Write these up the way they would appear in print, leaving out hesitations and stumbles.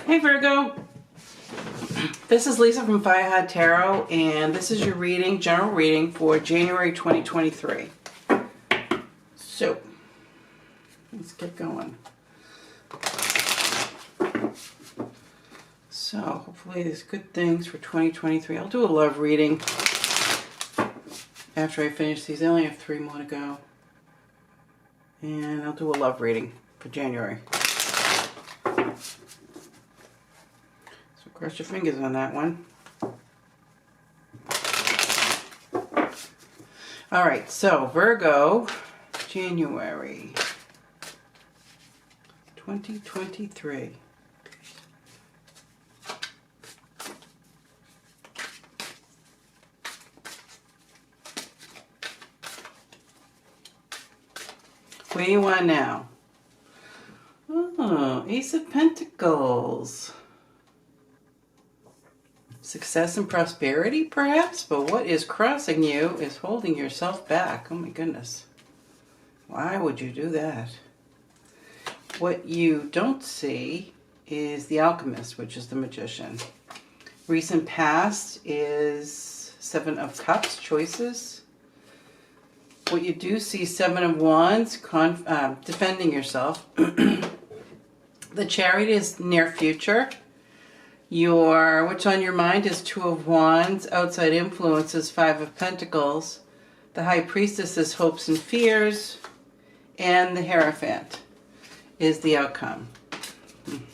Hey Virgo, this is Lisa from Fireheart Tarot, and this is your reading, general reading for January 2023. So, let's get going. So, hopefully there's good things for 2023. I'll do a love reading after I finish these. I only have 3 more to go. And I'll do a love reading for January. Cross your fingers on that one. All right, so Virgo, January 2023. Where you are now? Oh, Ace of Pentacles. Success and prosperity, perhaps, but what is crossing you is holding yourself back. Oh my goodness. Why would you do that? What you don't see is the Alchemist, which is the Magician. Recent past is 7 of Cups, choices. What you do see, 7 of Wands, defending yourself. The Chariot is near future. What's on your mind is 2 of Wands, outside influences, 5 of Pentacles. The High Priestess is hopes and fears, and the Hierophant is the outcome.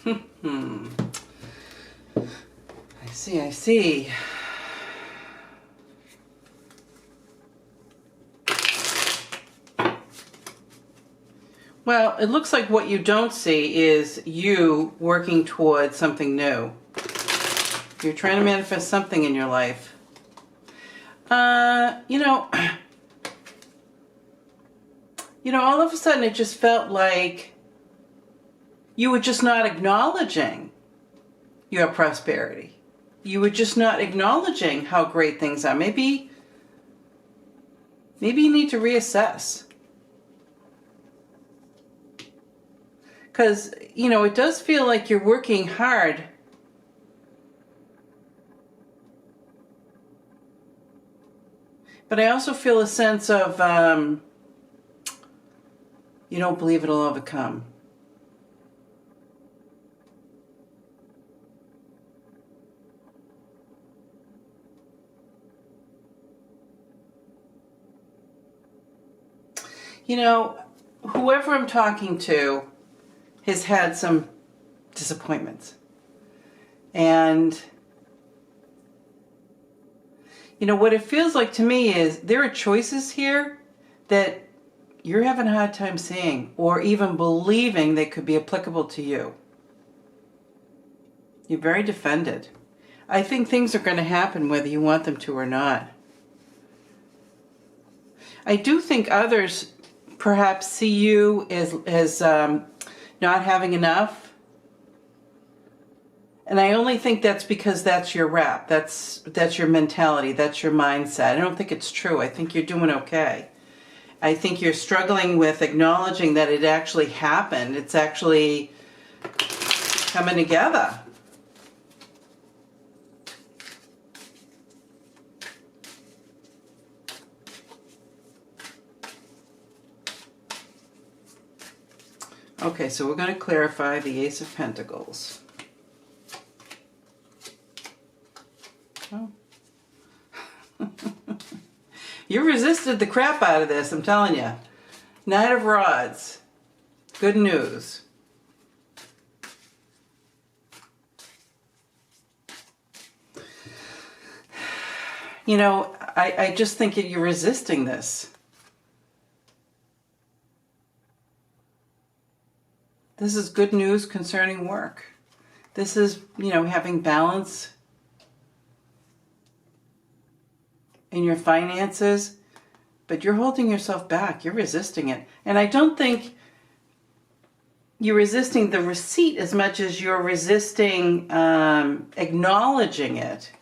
I see. Well, it looks like what you don't see is you working towards something new. You're trying to manifest something in your life. You know, all of a sudden it just felt like you were just not acknowledging your prosperity. You were just not acknowledging how great things are. Maybe you need to reassess. Because, it does feel like you're working hard. But I also feel a sense of, you don't believe it'll overcome. Whoever I'm talking to has had some disappointments. And what it feels like to me is there are choices here that you're having a hard time seeing or even believing they could be applicable to you. You're very defended. I think things are going to happen whether you want them to or not. I do think others perhaps see you as not having enough. And I only think that's because that's your rap. That's your mentality. That's your mindset. I don't think it's true. I think you're doing okay. I think you're struggling with acknowledging that it actually happened. It's actually coming together. Okay, so we're going to clarify the Ace of Pentacles. Oh. You resisted the crap out of this, I'm telling you. Knight of Rods. Good news. I just think that you're resisting this. This is good news concerning work. This is, having balance in your finances, but you're holding yourself back. You're resisting it. And I don't think you're resisting the receipt as much as you're resisting acknowledging it.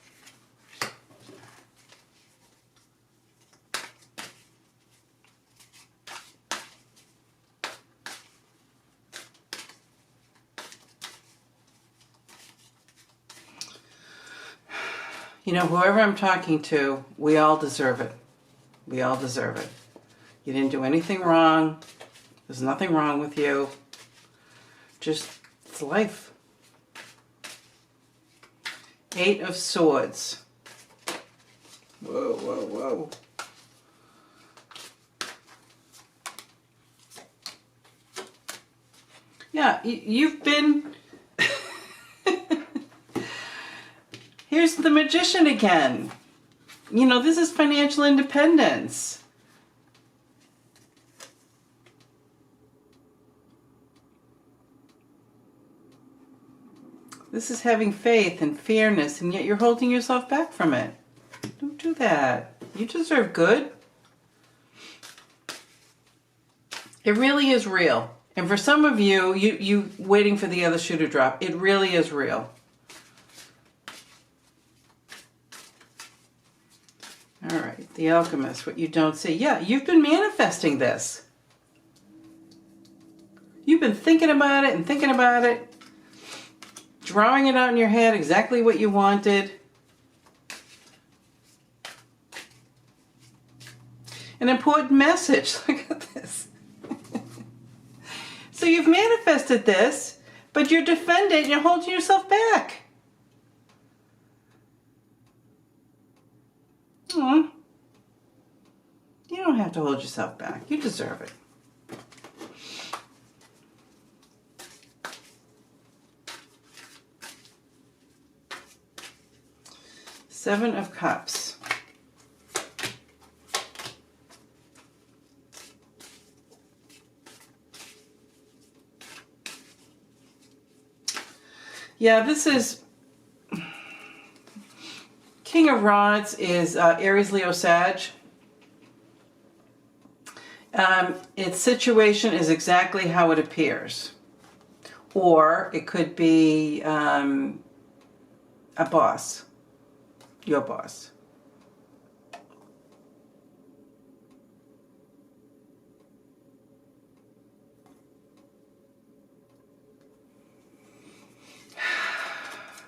You know, whoever I'm talking to, we all deserve it. We all deserve it. You didn't do anything wrong. There's nothing wrong with you. Just, it's life. 8 of Swords. Whoa, whoa, whoa. Yeah, you've been... Here's the Magician again. You know, this is financial independence. This is having faith and fairness, and yet you're holding yourself back from it. Don't do that. You deserve good. It really is real. And for some of you, you waiting for the other shoe to drop. It really is real. All right, the Alchemist, what you don't see. Yeah, you've been manifesting this. You've been thinking about it and thinking about it, drawing it out in your head, exactly what you wanted. An important message. Look at this. So you've manifested this, but you're defending, you're holding yourself back. You don't have to hold yourself back. You deserve it. Seven of Cups. Yeah, this is... King of Rods is Aries, Leo, Sag. Its situation is exactly how it appears. Or it could be a boss. Your boss.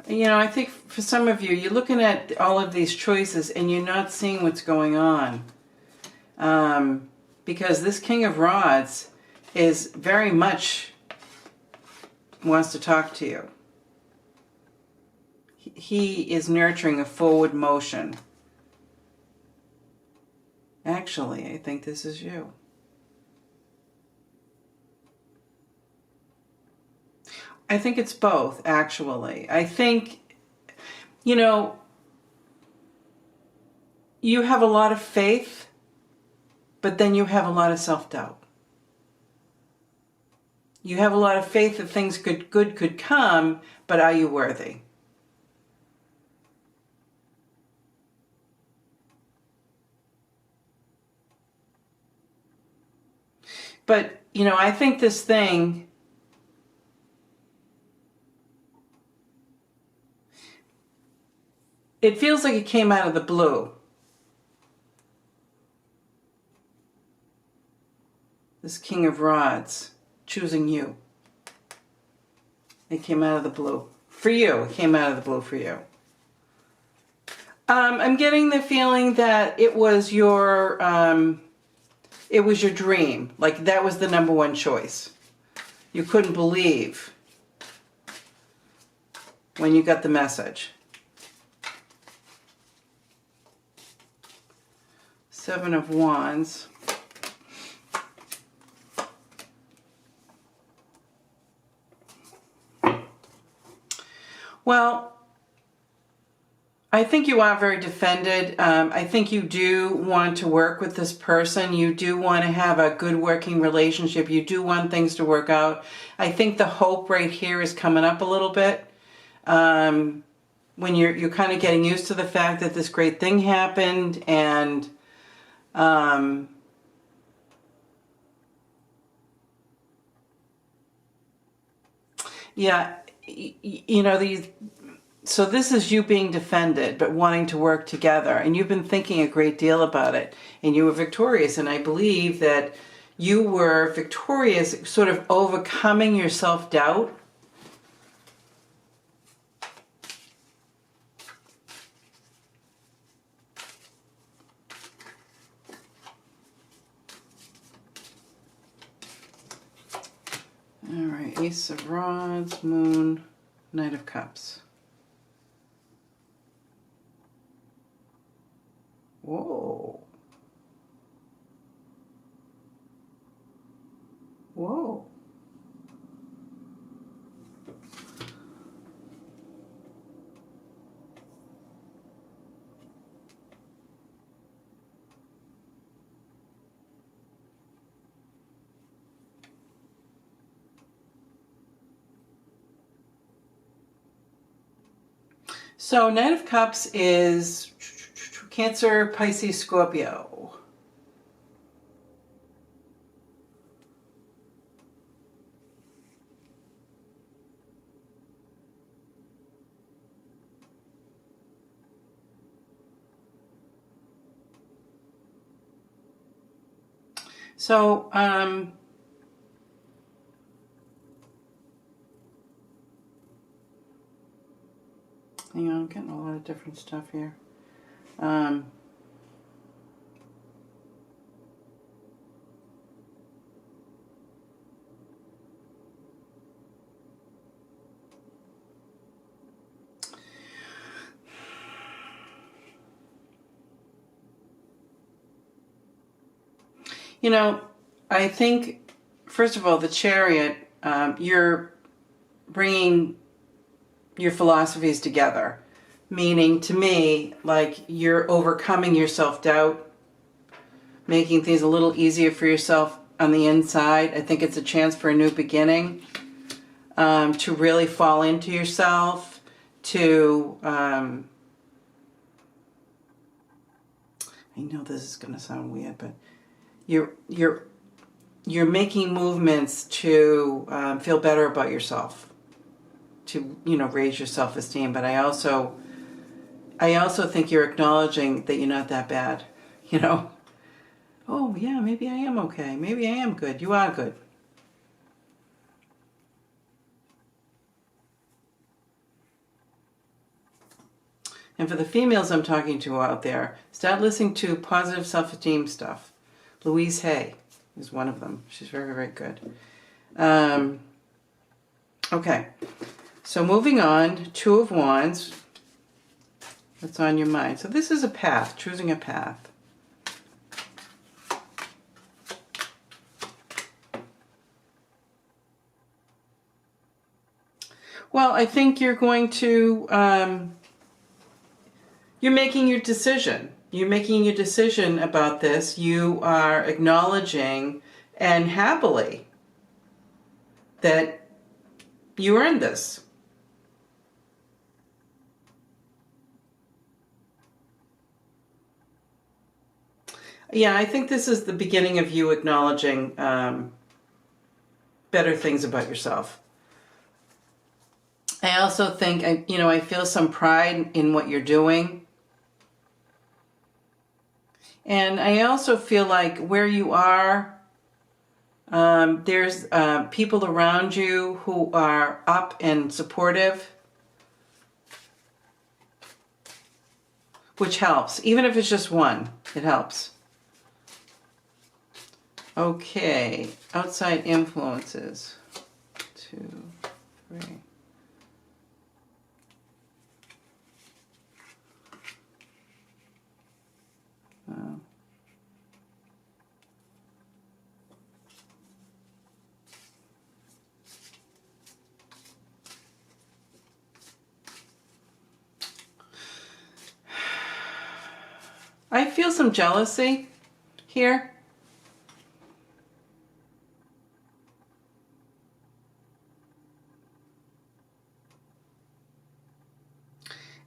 You know, I think for some of you, you're looking at all of these choices and you're not seeing what's going on. Because this King of Rods is very much wants to talk to you. He is nurturing a forward motion. Actually, I think this is you. I think it's both, actually. I think, you know, you have a lot of faith, but then you have a lot of self-doubt. You have a lot of faith that things good could come, but are you worthy? But, you know, I think this thing... It feels like it came out of the blue. This King of Rods, choosing you. It came out of the blue. For you, it came out of the blue for you. I'm getting the feeling that it was your dream. Like that was the number one choice. You couldn't believe when you got the message. Seven of Wands. Well, I think you are very defended. I think you do want to work with this person. You do want to have a good working relationship. You do want things to work out. I think the hope right here is coming up a little bit. When you're kind of getting used to the fact that this great thing happened, and yeah, you know, so this is you being defended, but wanting to work together. And you've been thinking a great deal about it. And you were victorious. And I believe that you were victorious, sort of overcoming your self-doubt. All right, Ace of Rods, Moon, Knight of Cups. Whoa. Whoa. So Knight of Cups is Cancer, Pisces, Scorpio. So, hang on, I'm getting a lot of different stuff here. You know, I think, first of all, the Chariot, you're bringing your philosophies together. Meaning, to me, like you're overcoming your self-doubt, making things a little easier for yourself on the inside. I think it's a chance for a new beginning, to really fall into yourself, to... I know this is going to sound weird, but you're making movements to feel better about yourself, to raise your self-esteem. But I also think you're acknowledging that you're not that bad. Oh yeah, maybe I am okay. Maybe I am good. You are good. And for the females I'm talking to out there, start listening to positive self-esteem stuff. Louise Hay is one of them. She's very, very good. Okay, so moving on, Two of Wands. What's on your mind? So this is a path, choosing a path. Well, I think you're going to... you're making your decision. You're making your decision about this. You are acknowledging and happily that you earned this. Yeah, I think this is the beginning of you acknowledging better things about yourself. I also think, I feel some pride in what you're doing. And I also feel like where you are, there's people around you who are up and supportive, which helps. Even if it's just one, it helps. Okay, outside influences. 2, 3. I feel some jealousy here.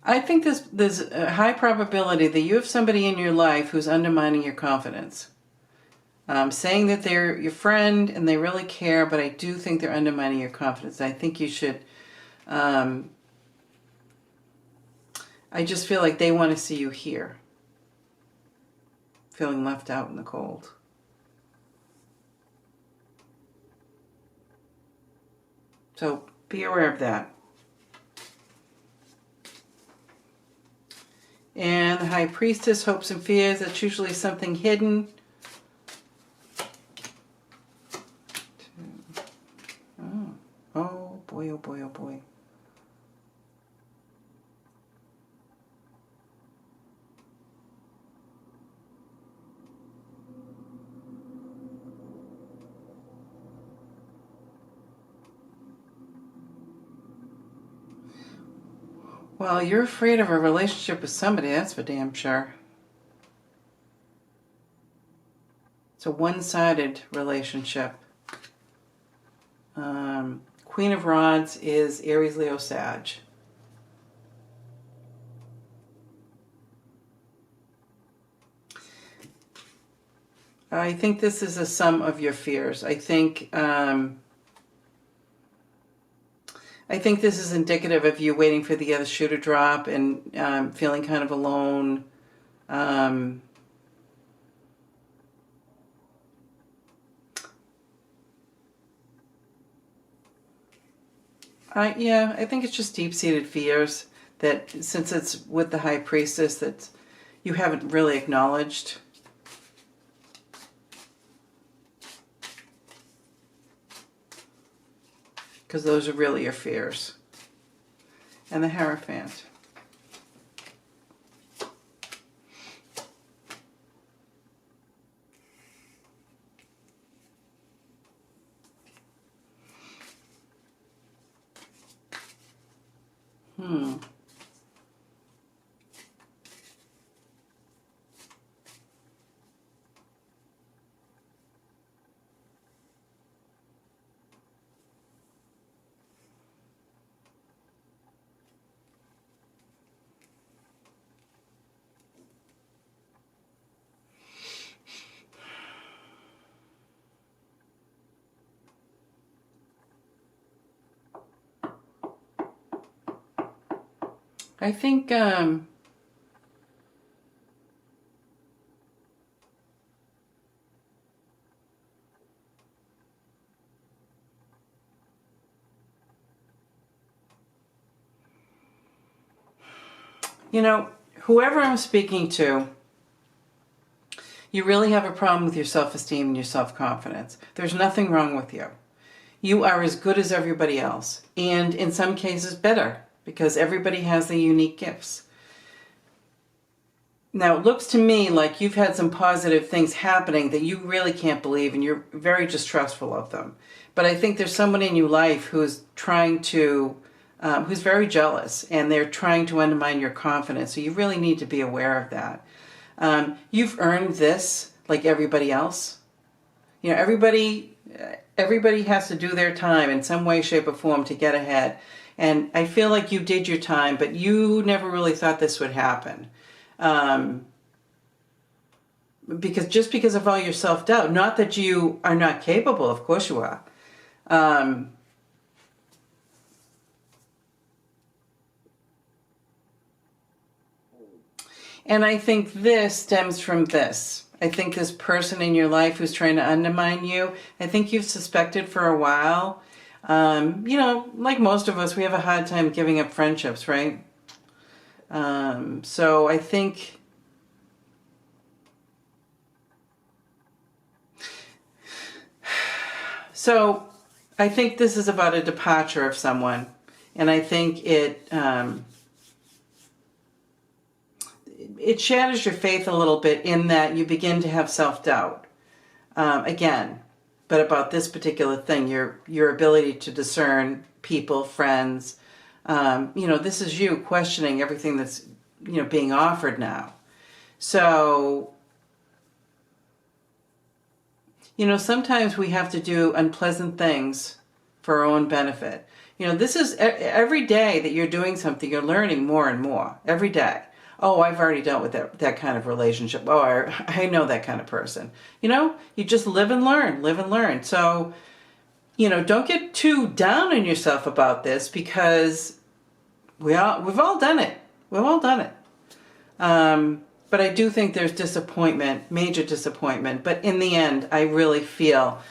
I think there's a high probability that you have somebody in your life who's undermining your confidence. Saying that they're your friend and they really care, but I do think they're undermining your confidence. I think you should... I just feel like they want to see you here. Feeling left out in the cold. So be aware of that. And the High Priestess, hopes and fears. That's usually something hidden. 2. Oh. boy, oh boy, oh boy. Well, you're afraid of a relationship with somebody, that's for damn sure. It's a one-sided relationship. Queen of Rods is Aries, Leo, Sag. I think this is a sum of your fears. I think this is indicative of you waiting for the other shoe to drop and feeling kind of alone. Yeah, I think it's just deep-seated fears that, since it's with the High Priestess, that you haven't really acknowledged. Because those are really your fears. And the Hierophant. I think you know, whoever I'm speaking to, you really have a problem with your self-esteem and your self-confidence. There's nothing wrong with you. You are as good as everybody else, and in some cases better, because everybody has their unique gifts. Now, it looks to me like you've had some positive things happening that you really can't believe, and you're very distrustful of them. But I think there's someone in your life who's trying to, who's very jealous, and they're trying to undermine your confidence. So you really need to be aware of that. You've earned this like everybody else. You know, everybody has to do their time in some way, shape, or form to get ahead. And I feel like you did your time, but you never really thought this would happen. Because of all your self-doubt. Not that you are not capable, of course you are. And I think this stems from this. I think this person in your life who's trying to undermine you, I think you've suspected for a while. You know, like most of us, we have a hard time giving up friendships, right? So I think this is about a departure of someone, and I think it shatters your faith a little bit in that you begin to have self-doubt again. But about this particular thing, your ability to discern people, friends, you know, this is you questioning everything that's, you know, being offered now. So, you know, sometimes we have to do unpleasant things for our own benefit. You know, this is every day that you're doing something, you're learning more and more every day. Oh, I've already dealt with that kind of relationship. Oh, I know that kind of person. You know, you just live and learn, live and learn. So, you know, don't get too down on yourself about this, because we've all done it. We've all done it. But I do think there's disappointment, major disappointment. But in the end, I really feel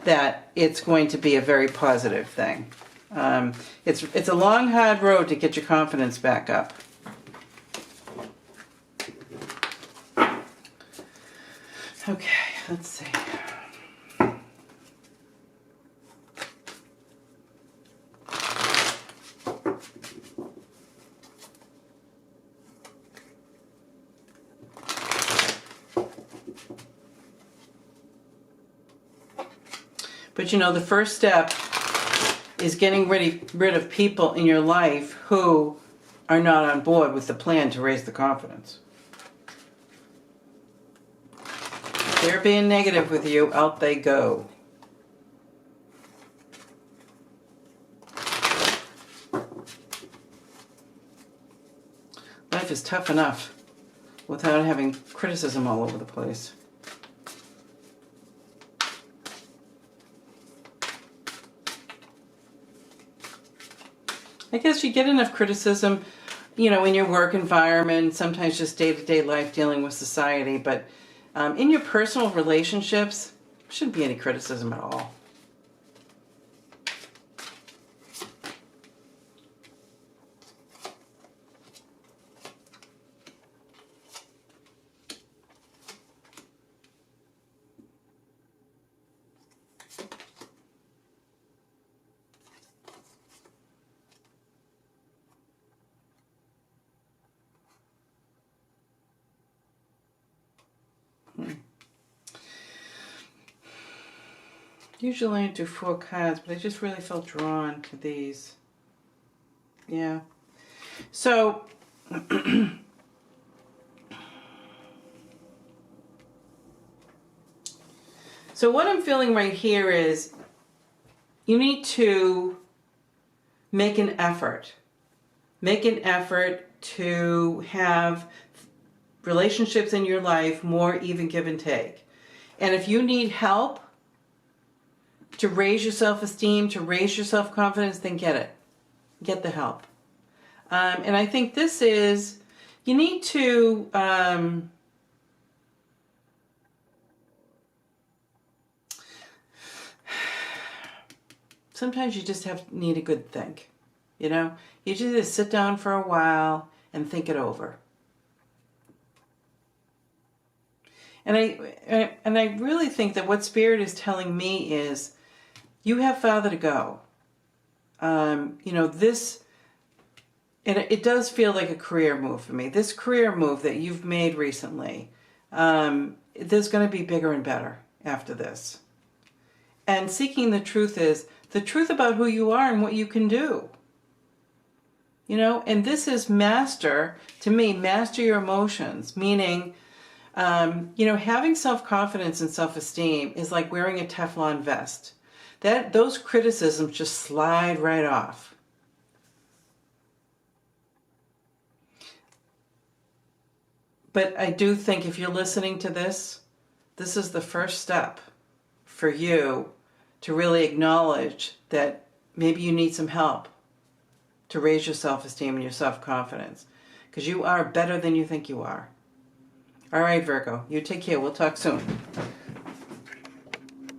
that it's going to be a very positive thing. It's a long, hard road to get your confidence back up. Okay, let's see. But you know, the first step is getting rid of people in your life who are not on board with the plan to raise the confidence. They're being negative with you, out they go. Life is tough enough without having criticism all over the place. I guess you get enough criticism, you know, in your work environment, sometimes just day-to-day life dealing with society, but in your personal relationships, there shouldn't be any criticism at all. Usually I do 4 cards, but I just really felt drawn to these. Yeah. So, so what I'm feeling right here is you need to make an effort. Make an effort to have relationships in your life more even give and take. And if you need help to raise your self-esteem, to raise your self-confidence, then get it. Get the help. And I think this is, you need to sometimes you just need a good think. You know, you just need to sit down for a while and think it over. And I really think that what Spirit is telling me is, you have farther to go. You know, this, it does feel like a career move for me. This career move that you've made recently, there's going to be bigger and better after this. And seeking the truth is the truth about who you are and what you can do. You know, and this is to me, master your emotions, meaning, you know, having self-confidence and self-esteem is like wearing a Teflon vest. Those criticisms just slide right off. But I do think if you're listening to this, this is the first step for you to really acknowledge that maybe you need some help to raise your self-esteem and your self-confidence, because you are better than you think you are. All right, Virgo, you take care. We'll talk soon.